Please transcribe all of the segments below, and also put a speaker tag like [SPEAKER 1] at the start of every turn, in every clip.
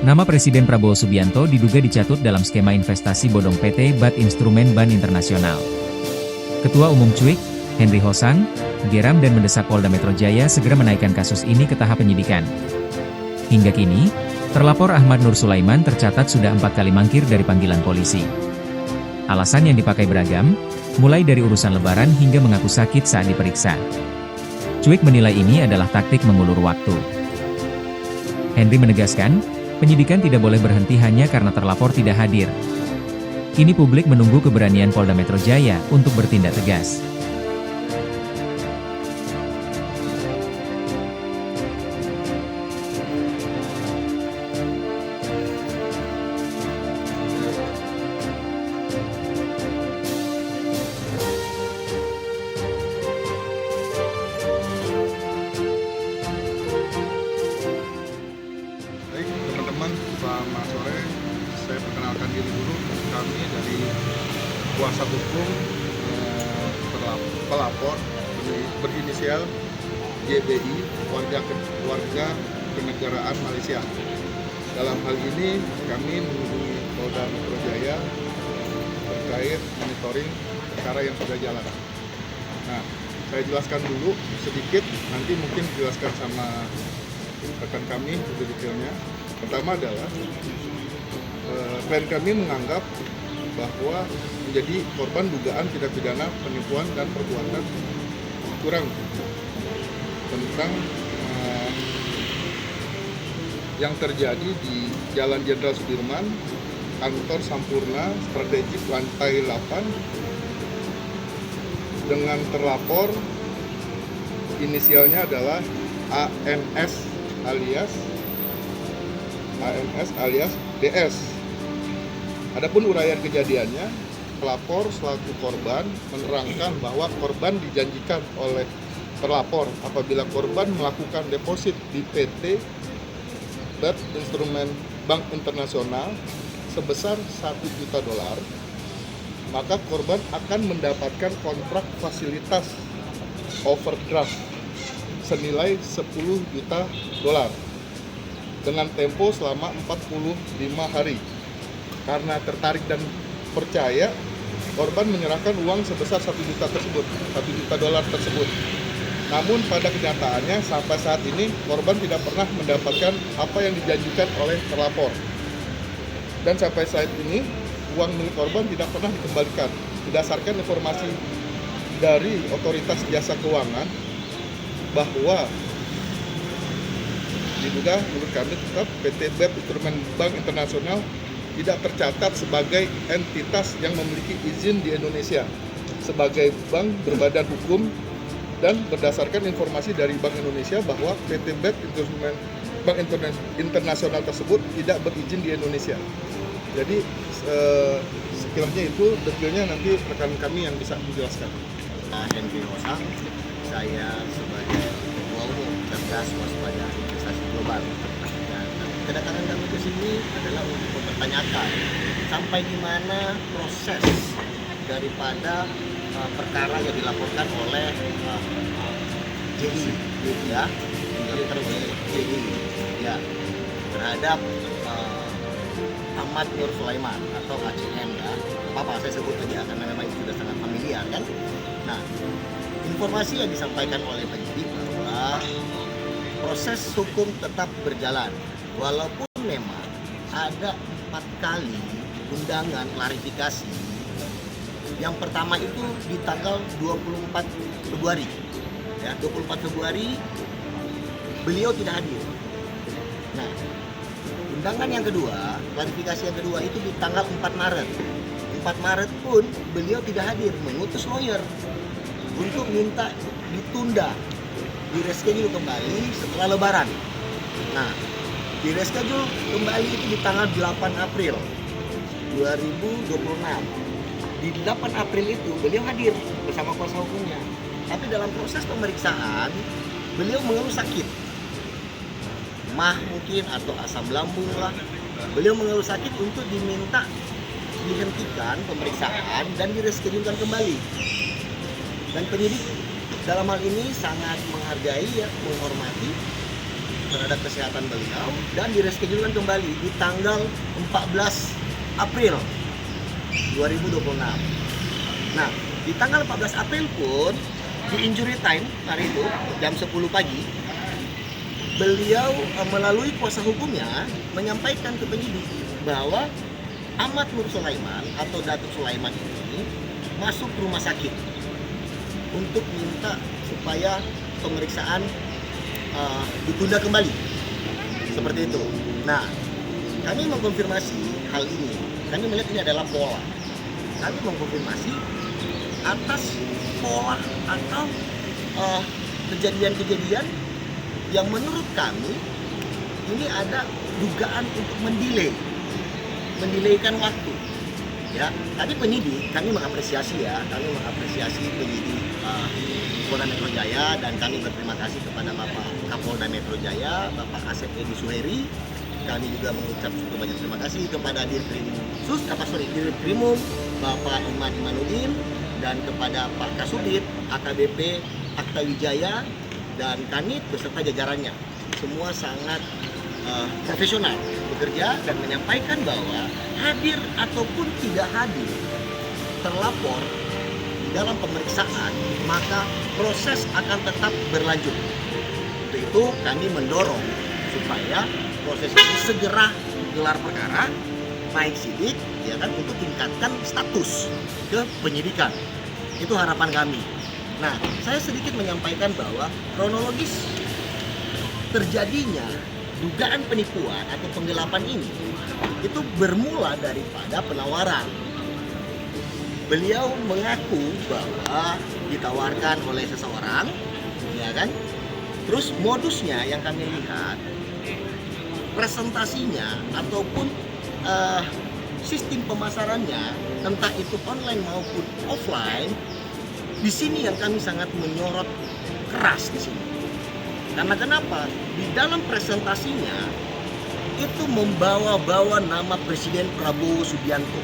[SPEAKER 1] Nama Presiden Prabowo Subianto diduga dicatut dalam skema investasi bodong PT BAT Instrumen Ban Internasional. Ketua Umum Cuik, Henry Hosang, geram dan mendesak Polda Metro Jaya segera menaikkan kasus ini ke tahap penyidikan. Hingga kini, terlapor Ahmad Nur Sulaiman tercatat sudah 4 kali mangkir dari panggilan polisi. Alasan yang dipakai beragam, mulai dari urusan lebaran hingga mengaku sakit saat diperiksa. Cuik menilai ini adalah taktik mengulur waktu. Henry menegaskan, penyidikan tidak boleh berhenti hanya karena terlapor tidak hadir. Kini publik menunggu keberanian Polda Metro Jaya untuk bertindak tegas.
[SPEAKER 2] Baik teman-teman, selamat sore. Saya perkenalkan diri dulu. Kami dari kuasa hukum pelapor berinisial JBI, warga kenegaraan Malaysia. Dalam hal ini kami menghubungi Polda Metro Jaya terkait monitoring perkara yang sudah jalan. Nah, saya jelaskan dulu sedikit, nanti mungkin dijelaskan sama rekan kami lebih detailnya. Pertama adalah klien kami menganggap bahwa menjadi korban dugaan tindak pidana penipuan dan perbuatan curang tentang yang terjadi di Jalan Jenderal Sudirman, kantor Sampurna Strategik lantai 8 dengan terlapor inisialnya adalah ANS alias DS. Adapun uraian kejadiannya, pelapor selaku korban menerangkan bahwa korban dijanjikan oleh terlapor apabila korban melakukan deposit di PT BAT Instrumen Bank Internasional sebesar $1 juta, maka korban akan mendapatkan kontrak fasilitas overdraft senilai $10 juta dengan tempo selama 45 hari. Karena tertarik dan percaya, korban menyerahkan uang sebesar $1 juta tersebut. Namun pada kenyataannya sampai saat ini korban tidak pernah mendapatkan apa yang dijanjikan oleh terlapor. Dan sampai saat ini uang milik korban tidak pernah dikembalikan. Berdasarkan informasi dari Otoritas Jasa Keuangan bahwa diduga menurut kami tetap PT BAT Instrumen Bank Internasional tidak tercatat sebagai entitas yang memiliki izin di Indonesia sebagai bank berbadan hukum, dan berdasarkan informasi dari Bank Indonesia bahwa PT BAT Instrumen Bank Internasional tersebut tidak berizin di Indonesia. Jadi sekiranya itu detailnya nanti rekan kami yang bisa menjelaskan.
[SPEAKER 3] Henry Hosang, saya sebagai Ketua Umum Cerdas Waspada Investasi Global. Dan kedatangan kami ke sini adalah untuk mempertanyakan sampai di mana proses daripada perkara yang dilaporkan oleh JI, ya, JI, ya, terhadap Ahmad Nur Sulaiman atau ACM, ya. Apa saya sebut saja karena memang itu sudah sangat familiar kan. Nah, informasi yang disampaikan oleh penyidik bahwa proses hukum tetap berjalan walaupun memang ada 4 kali undangan klarifikasi. Yang pertama itu di tanggal 24 Februari. Ya, 24 Februari beliau tidak hadir. Nah, undangan yang kedua, klarifikasi yang kedua itu di tanggal 4 Maret. 4 Maret pun beliau tidak hadir, mengutus lawyer untuk minta ditunda, di-reschedule kembali setelah Lebaran. Nah, di-reschedule kembali itu di tanggal 8 April 2026. Di 8 April itu beliau hadir bersama kuasa hukumnya. Tapi dalam proses pemeriksaan, beliau mengeluh sakit. Mah mungkin atau asam lambung lah. Beliau mengeluh sakit untuk diminta dihentikan pemeriksaan dan direschedulekan kembali. Dan penyidik dalam hal ini sangat menghargai, ya, menghormati terhadap kesehatan beliau dan direschedule kembali di tanggal 14 April 2026. Nah, di tanggal 14 April pun di injury time hari itu jam 10 pagi beliau melalui kuasa hukumnya menyampaikan ke penyidik bahwa Ahmad Nur Sulaiman atau Datuk Sulaiman ini masuk rumah sakit untuk minta supaya pemeriksaan ditunda kembali seperti itu. Nah, kami mengkonfirmasi hal ini. Kami melihat ini adalah pola. Kami mengkonfirmasi atas pola atau kejadian-kejadian yang menurut kami ini ada dugaan untuk mendelaykan waktu. Ya, tadi penyidik kami mengapresiasi penyidik Polda Metro Jaya, dan kami berterima kasih kepada Bapak Kapolda Metro Jaya, Bapak Asep Edi Suheri. Kami juga mengucap cukup banyak terima kasih kepada Dirkrimum Bapak Iman Imanuddin, dan kepada Pak Kasubdit AKBP Akta Wijaya dan Kanit beserta jajarannya. Semua sangat profesional bekerja dan menyampaikan bahwa hadir ataupun tidak hadir terlapor di dalam pemeriksaan, maka proses akan tetap berlanjut. Untuk itu kami mendorong supaya proses ini segera gelar perkara, naik sidik, ya kan, untuk tingkatkan status ke penyidikan. Itu harapan kami. Nah, saya sedikit menyampaikan bahwa kronologis terjadinya dugaan penipuan atau penggelapan ini itu bermula daripada penawaran. Beliau mengaku bahwa ditawarkan oleh seseorang, ya kan? Terus modusnya yang kami lihat, presentasinya ataupun sistem pemasarannya, entah itu online maupun offline, di sini yang kami sangat menyorot keras di sini. Karena kenapa? Di dalam presentasinya itu membawa-bawa nama Presiden Prabowo Subianto.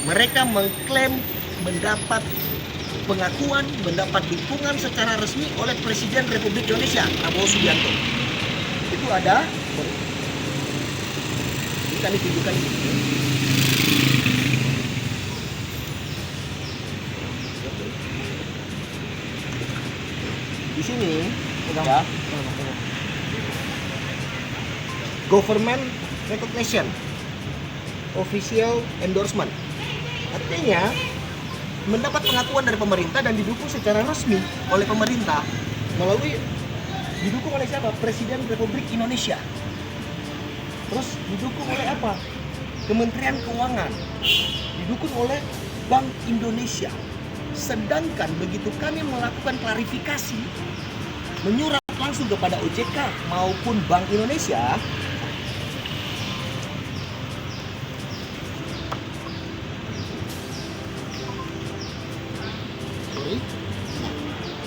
[SPEAKER 3] Mereka mengklaim mendapat pengakuan, mendapat dukungan secara resmi oleh Presiden Republik Indonesia Prabowo Subianto. Itu ada, ini kami tunjukkan ini. Di sini ya, government recognition, official endorsement, artinya mendapat pengakuan dari pemerintah dan didukung secara resmi oleh pemerintah melalui, didukung oleh siapa? Presiden Republik Indonesia. Terus didukung oleh apa? Kementerian Keuangan, didukung oleh Bank Indonesia. Sedangkan begitu kami melakukan klarifikasi, menyurat langsung kepada OJK maupun Bank Indonesia,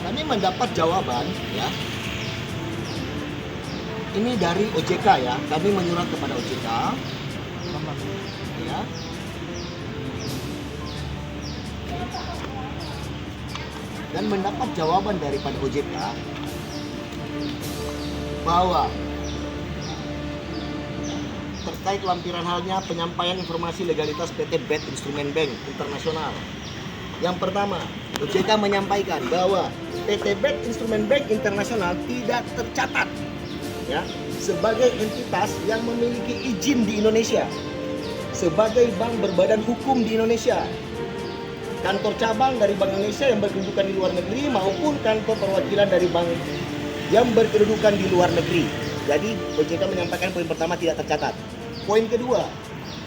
[SPEAKER 3] kami mendapat jawaban, ya. Ini dari OJK, ya. Kami menyurat kepada OJK, ya. Dan mendapat jawaban daripada OJK bahwa terkait lampiran halnya penyampaian informasi legalitas PT BET Instrument Bank Internasional. Yang pertama, OJK menyampaikan bahwa PT BET Instrument Bank Internasional tidak tercatat, ya, sebagai entitas yang memiliki izin di Indonesia, sebagai bank berbadan hukum di Indonesia, kantor cabang dari Bank Indonesia yang berkedudukan di luar negeri maupun kantor perwakilan dari bank yang berkedudukan di luar negeri. Jadi OJK menyampaikan poin pertama tidak tercatat. Poin kedua,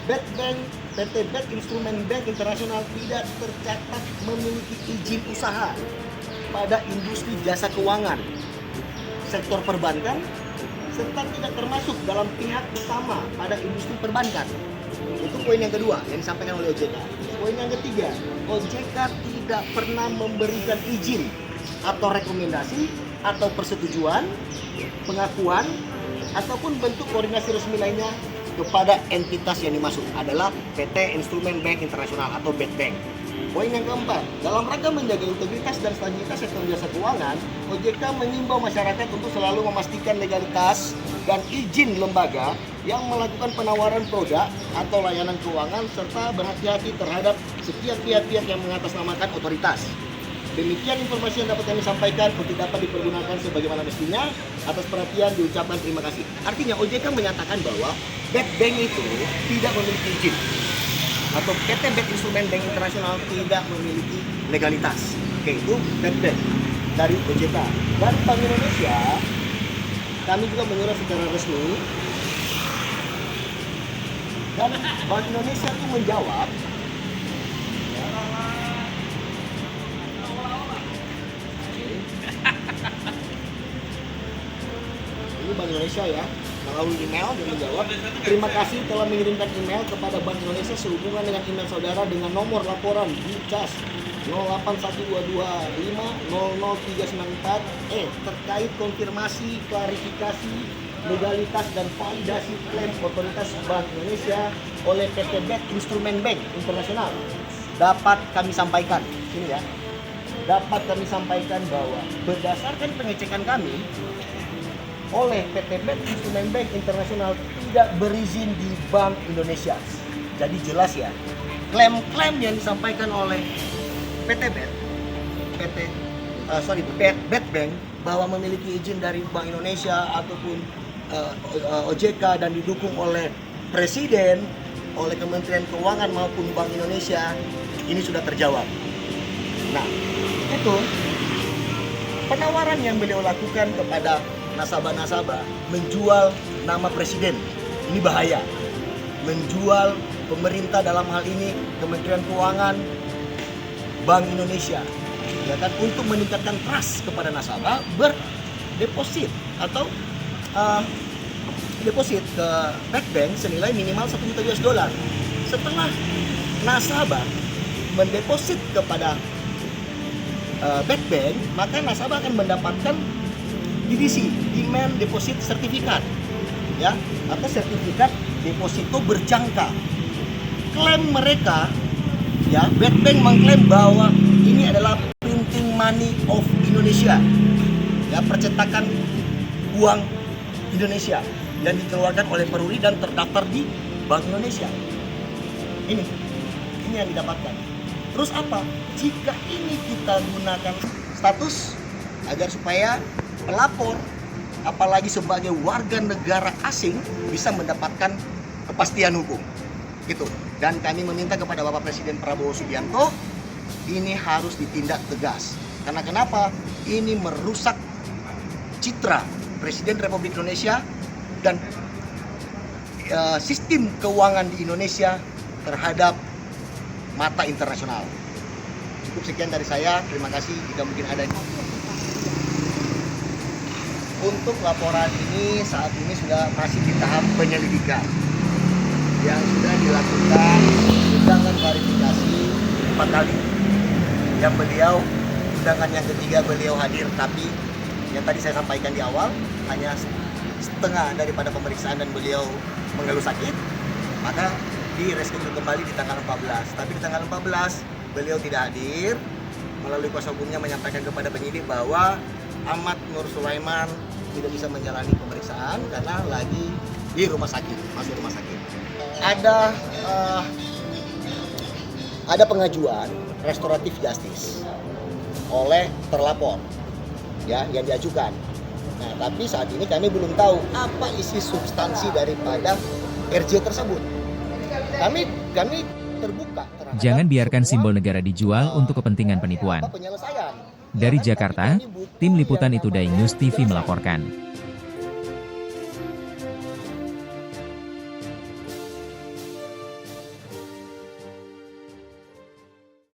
[SPEAKER 3] PT BET Instrument Bank Internasional tidak tercatat memiliki izin usaha pada industri jasa keuangan, sektor perbankan, serta tidak termasuk dalam pihak utama pada industri perbankan. Itu poin yang kedua yang disampaikan oleh OJK. Poin yang ketiga, OJK tidak pernah memberikan izin atau rekomendasi atau persetujuan, pengakuan, ataupun bentuk koordinasi resmi lainnya kepada entitas yang dimaksud adalah PT Instrument Bank Internasional atau BET Bank. Poin yang keempat, dalam rangka menjaga integritas dan stabilitas sektor jasa keuangan, OJK mengimbau masyarakat untuk selalu memastikan legalitas dan izin lembaga yang melakukan penawaran produk atau layanan keuangan serta berhati-hati terhadap setiap pihak-pihak yang mengatasnamakan otoritas. Demikian informasi yang dapat kami sampaikan untuk dapat dipergunakan sebagaimana mestinya. Atas perhatian diucapkan terima kasih. Artinya OJK menyatakan bahwa bad bank itu tidak memiliki izin, atau PT Bad Instrument Bank Internasional tidak memiliki legalitas. Oke, itu bad bank dari OJK. Dan Bank Indonesia, kami juga menyurat secara resmi, dan Bank Indonesia itu menjawab, ini Bank Indonesia ya, melalui email dan menjawab, terima kasih telah mengirimkan email kepada Bank Indonesia sehubungan dengan email saudara dengan nomor laporan di CAS 081225000394 terkait konfirmasi, klarifikasi, legalitas dan validasi klaim otoritas Bank Indonesia oleh PT Bad Instrument Bank Internasional. Dapat kami sampaikan, sini ya, dapat kami sampaikan bahwa berdasarkan pengecekan kami oleh PT Bad Instrument Bank Internasional tidak berizin di Bank Indonesia. Jadi jelas ya, klaim-klaim yang disampaikan oleh Bad Bank bahwa memiliki izin dari Bank Indonesia ataupun OJK dan didukung oleh Presiden, oleh Kementerian Keuangan maupun Bank Indonesia, ini sudah terjawab. Nah, itu penawaran yang beliau lakukan kepada nasabah-nasabah menjual nama presiden, ini bahaya. Menjual pemerintah dalam hal ini Kementerian Keuangan, Bank Indonesia, ya kan, untuk meningkatkan trust kepada nasabah berdeposit atau deposit ke Bad Bank senilai minimal 1 juta US dollar. Setelah nasabah mendeposit kepada Bad Bank, maka nasabah akan mendapatkan DDC, Demand Deposit Certificate, ya, atau sertifikat deposito berjangka. Klaim mereka, ya, Bad Bank mengklaim bahwa ini adalah printing money of Indonesia, ya, percetakan uang Indonesia yang dikeluarkan oleh Peruri dan terdaftar di Bank Indonesia. Ini yang didapatkan. Terus apa? Jika ini kita gunakan status agar supaya pelapor, apalagi sebagai warga negara asing, bisa mendapatkan kepastian hukum, gitu. Dan kami meminta kepada Bapak Presiden Prabowo Subianto, ini harus ditindak tegas. Karena kenapa? Ini merusak citra Presiden Republik Indonesia dan sistem keuangan di Indonesia terhadap mata internasional. Cukup sekian dari saya. Terima kasih. Jika mungkin ada. Untuk laporan ini saat ini sudah masih di tahap penyelidikan, yang sudah dilakukan undangan klarifikasi 4 kali. Yang beliau, undangan yang ketiga beliau hadir, tapi yang tadi saya sampaikan di awal hanya setengah daripada pemeriksaan dan beliau mengeluh sakit, maka di reschedule kembali di tanggal 14. Tapi di tanggal 14 beliau tidak hadir. Melalui kuasa hukumnya menyampaikan kepada penyidik bahwa Ahmad Nur Sulaiman tidak bisa menjalani pemeriksaan karena lagi di rumah sakit, masih rumah sakit. Ada pengajuan restoratif justice oleh terlapor, ya, yang diajukan. Nah, tapi saat ini kami belum tahu apa isi substansi daripada RJ tersebut. Kami terbuka terhadap
[SPEAKER 1] Jangan biarkan simbol negara dijual untuk kepentingan penipuan.
[SPEAKER 3] penyelesaian.
[SPEAKER 1] Dari Jakarta, tim liputan Itu Day News TV melaporkan.